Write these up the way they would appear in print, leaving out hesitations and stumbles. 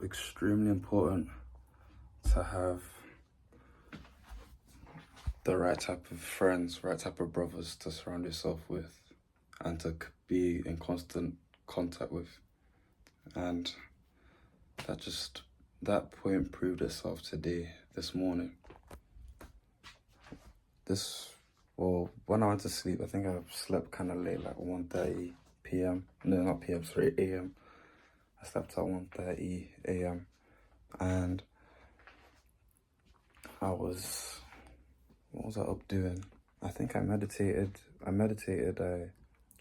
extremely important to have the right type of friends, right type of brothers to surround yourself with and to be in constant contact with. And that point proved itself today, this morning. When I went to sleep, I think I slept kind of late, like 1:30 p.m. No, not p.m., sorry, a.m. I slept at 1:30 a.m. and what was I up doing? I think I meditated, I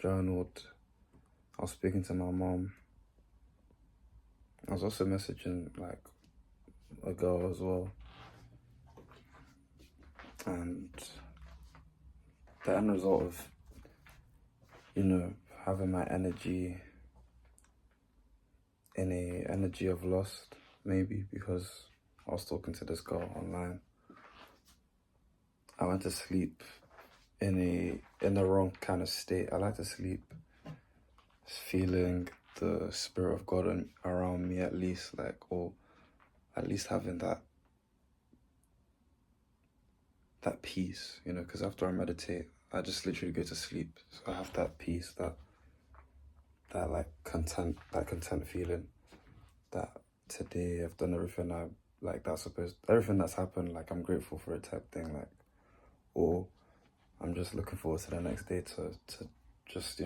journaled, I was speaking to my mom. I was also messaging like a girl as well. And the end result of, having my energy in a energy of lust, maybe because I was talking to this girl online. I went to sleep in the wrong kind of state. I like to sleep feeling the spirit of God around me at least, or at least having that peace, because after I meditate, I just literally go to sleep. So I have that peace, that content feeling that today I've done everything everything that's happened, I'm grateful for it type thing, or I'm just looking forward to the next day to just,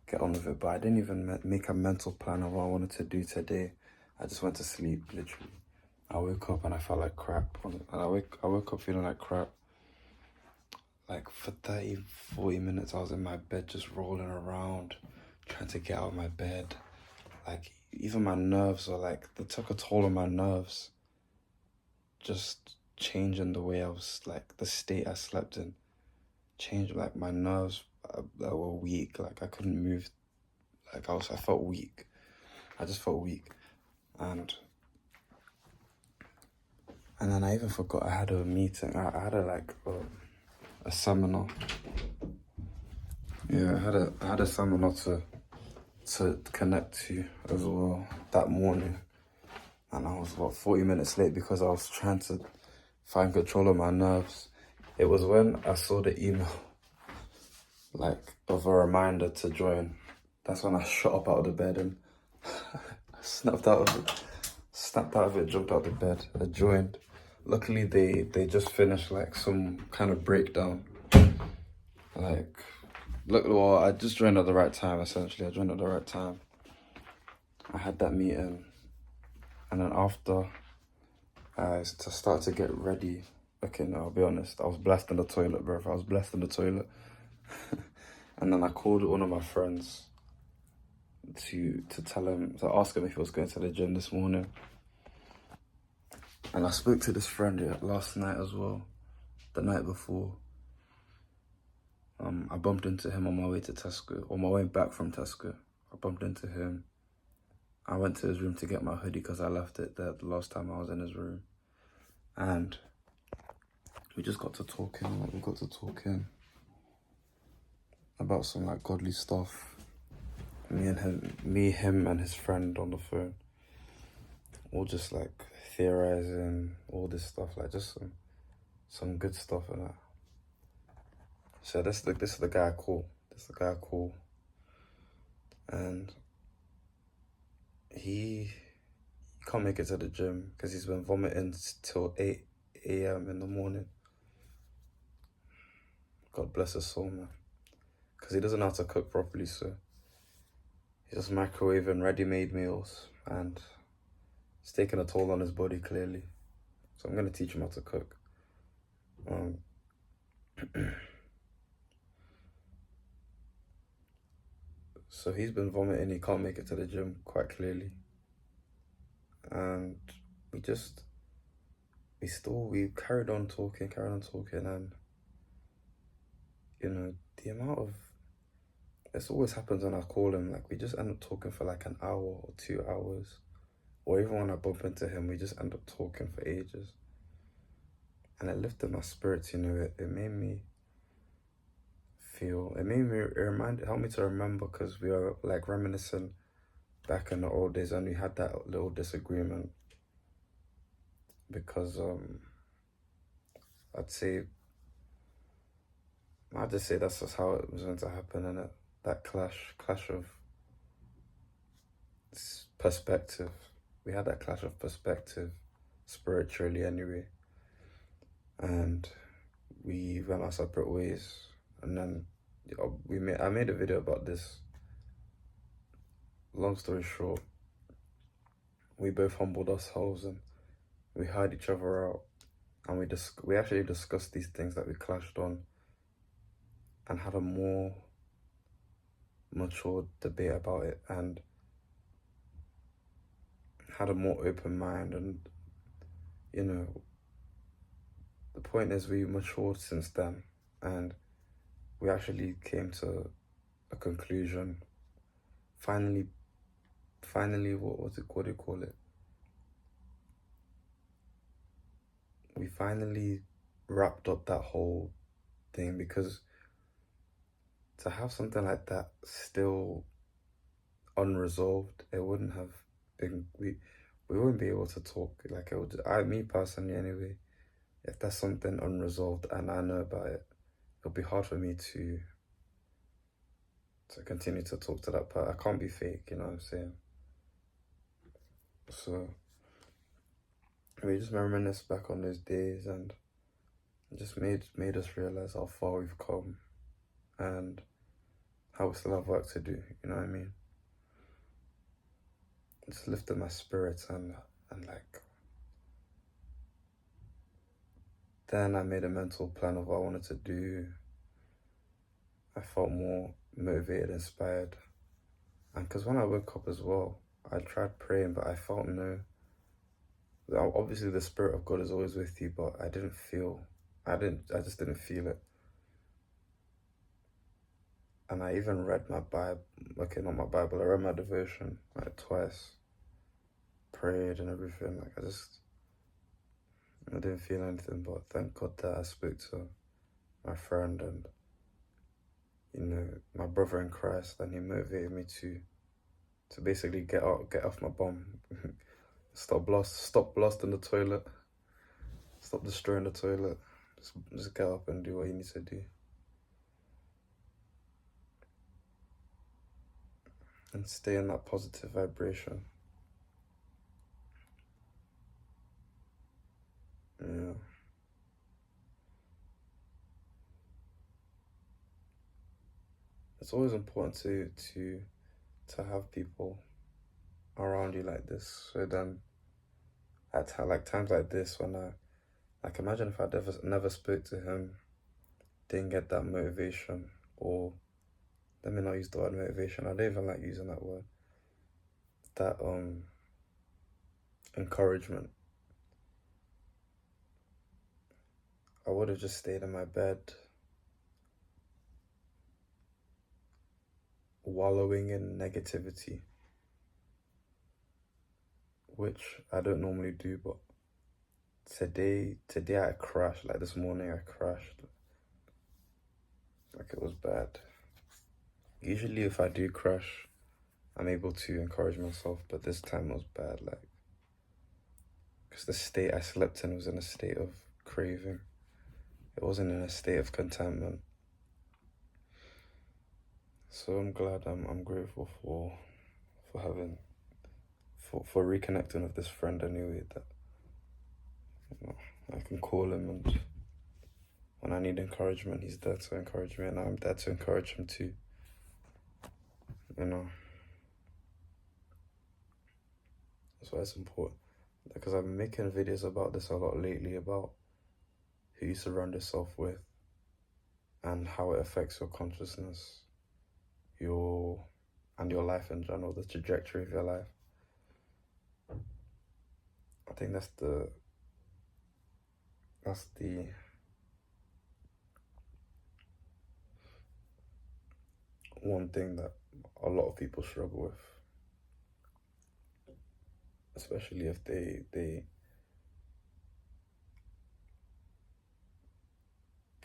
get on with it. But I didn't even make a mental plan of what I wanted to do today. I just went to sleep, literally. I woke up and I felt like crap. And I woke up feeling like crap. Like for 30, 40 minutes, I was in my bed just rolling around, trying to get out of my bed. Like even my nerves were they took a toll on my nerves. Just changing the way I was, the state I slept in. Changed, my nerves that were weak. I couldn't move. I felt weak. I just felt weak. And then I even forgot I had a meeting. I had a seminar. Yeah, I had a seminar to connect to as well that morning. And I was 40 minutes late because I was trying to find control of my nerves. It was when I saw the email, of a reminder to join. That's when I shot up out of the bed and I snapped out of it, jumped out of the bed. I joined. Luckily, they just finished some kind of breakdown. I just joined at the right time, essentially. I joined at the right time. I had that meeting. And then after, to start to get ready. Okay, no, I'll be honest. I was blessed in the toilet, bro. I was blessed in the toilet. And then I called one of my friends to ask him if he was going to the gym this morning. And I spoke to this friend last night as well, the night before. I bumped into him on my way to Tesco, on my way back from Tesco. I bumped into him. I went to his room to get my hoodie because I left it there the last time I was in his room. And we just got to talking, about some godly stuff. Me, him and his friend on the phone. All just theorizing, all this stuff, just some good stuff and that. So this is the guy I call. And he can't make it to the gym because he's been vomiting till 8 a.m. in the morning. God bless his soul, man. Because he doesn't know how to cook properly, so he's just microwaving ready-made meals, and it's taking a toll on his body, clearly. So I'm going to teach him how to cook. So he's been vomiting, he can't make it to the gym, quite clearly. And we carried on talking, and, the amount of, this always happens when I call him, we just end up talking for an hour or 2 hours. Or even when I bump into him, we just end up talking for ages. And it lifted my spirits, it made me feel, helped me to remember, because we were reminiscing back in the old days, and we had that little disagreement because I'd say I'd just say that's just how it was going to happen, and that clash of perspective. We had that clash of perspective spiritually anyway, and we went our separate ways. And then I made a video about this. Long story short, we both humbled ourselves and we heard each other out, and we actually discussed these things that we clashed on and had a more mature debate about it, and had a more open mind. And you know, the point is, we matured since then, and we actually came to a conclusion. Finally, what do you call it? We finally wrapped up that whole thing, because to have something like that still unresolved, it wouldn't have been, we wouldn't be able to talk. Like, it would, me personally anyway, if there's something unresolved and I know about it, it'll be hard for me to continue to talk to that person. I can't be fake, you know what I'm saying? So we just reminisce back on those days, and it just made us realize how far we've come and how we still have work to do, you know what I mean? Just lifted my spirits, and like, then I made a mental plan of what I wanted to do. I felt more motivated, inspired. And because when I woke up as well, I tried praying, but I felt no. Obviously, the Spirit of God is always with you, but I just didn't feel it. And I even read my Bible, okay, not my Bible, I read my devotion like twice, prayed and everything. Like, I didn't feel anything, but thank God that I spoke to my friend and, you know, my brother in Christ, and he motivated me to basically get off my bum. Stop blasting the toilet. Stop destroying the toilet. Just get up and do what you need to do. And stay in that positive vibration. Yeah. It's always important to have people around you like this. So then, at times like this, when imagine if I never spoke to him, didn't get that motivation, or let me not use the word motivation. I don't even like using that word. That encouragement. I would have just stayed in my bed, wallowing in negativity, which I don't normally do, but today I crashed. Like, this morning I crashed. Like, it was bad. Usually if I do crash, I'm able to encourage myself, but this time it was bad, like, because the state I slept in was in a state of craving. It wasn't in a state of contentment. So I'm glad, I'm grateful for having, for reconnecting with this friend anyway, that, you know, I can call him, and when I need encouragement, he's there to encourage me, and I'm there to encourage him too, you know. That's why it's important, because I've been making videos about this a lot lately, about who you surround yourself with and how it affects your consciousness, your life in general, the trajectory of your life. I think that's the one thing that a lot of people struggle with, especially if they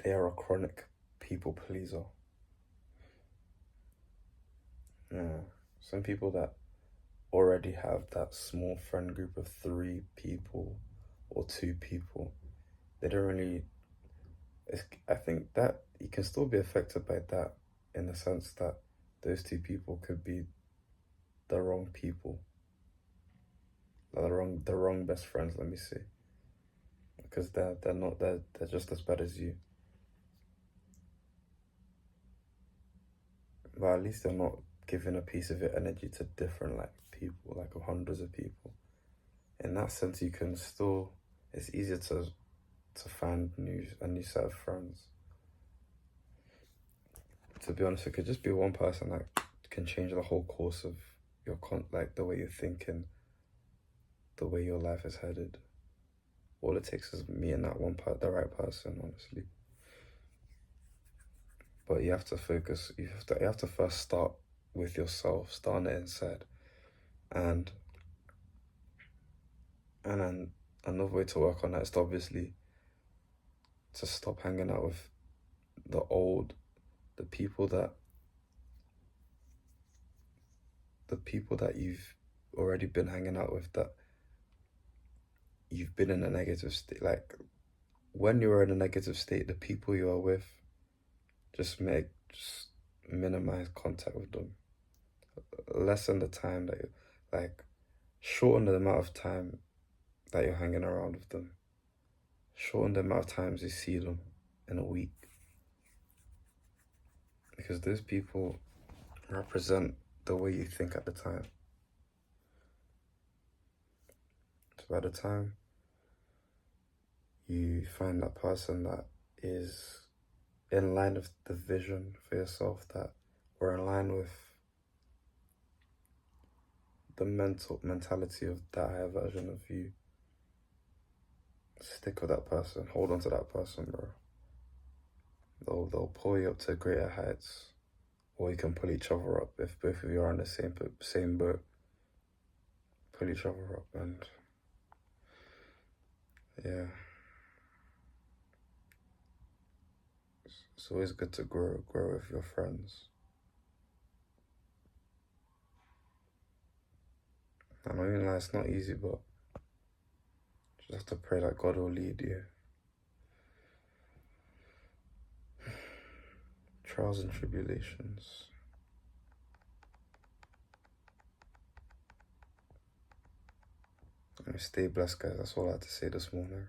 are a chronic people pleaser. Yeah, some people that already have that small friend group of 3 people or 2 people, they don't really. I think that you can still be affected by that in the sense that those 2 people could be the wrong people, like the wrong best friends. Let me say, because they're not they're just as bad as you, but at least they're not giving a piece of your energy to different like people, like hundreds of people. In that sense, you can still. It's easier to find a new set of friends. To be honest, it could just be one person that can change the whole course of like the way you're thinking, the way your life is headed. All it takes is meeting that one part, the right person, honestly. But you have to focus. You have to first start with yourself, start on the inside, and then another way to work on that is to obviously to stop hanging out with the old, the people that you've already been hanging out with, that you've been in a negative state. Like when you are in a negative state, the people you are with, just minimize contact with them. Lessen the time that you like, shorten the amount of time that you're hanging around with them. Shorten the amount of times you see them in a week. Because those people represent the way you think at the time. So by the time you find that person that is in line with the vision for yourself, that or in line with the mentality of that higher version of you, stick with that person, hold on to that person, bro. They'll pull you up to greater heights, or you can pull each other up if both of you are on the same boat. Pull each other up, and yeah, it's always good to grow with your friends. I know even it's not easy, but just have to pray that God will lead you. Trials and tribulations. Stay blessed, guys. That's all I had to say this morning.